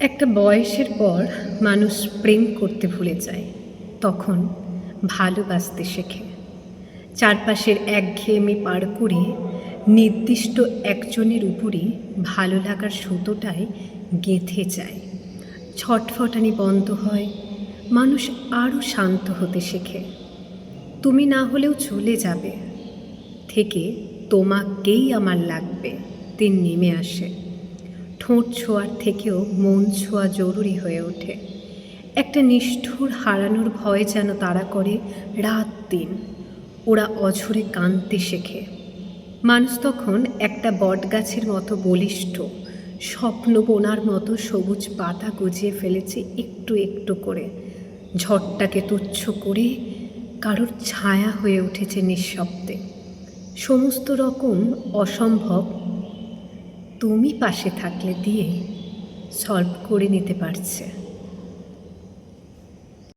একটা বয়সের পর মানুষ প্রেম করতে ভুলে যায়। তখন ভালোবাসতে শেখে। চারপাশের একঘেয়েমি পার করে নির্দিষ্ট একজনের উপরই ভালো লাগার সুতোটায় গেঁথে যায়। ছটফটানি বন্ধ হয়, মানুষ আরও শান্ত হতে শেখে। তুমি না হলেও চলে যাবে, থেকে তোমাকেই আমার লাগবে দিন নেমে আসে। ঠোঁট ছোঁয়ার থেকেও মন ছোঁয়া জরুরি হয়ে ওঠে। একটা নিষ্ঠুর হারানোর ভয় যেন তাড়া করে রাত দিন। ওরা অঝরে কাঁদতে শেখে। মানুষ তখন একটা বটগাছের মতো বলিষ্ঠ, স্বপ্ন বোনার মতো সবুজ পাতা গজিয়ে ফেলেছে একটু একটু করে। ঝড়টাকে তুচ্ছ করে কারোর ছায়া হয়ে উঠেছে নিঃশব্দে। সমস্ত রকম অসম্ভব তুমি পাশে থাকলে দিয়ে সলভ করে নিতে পারছে।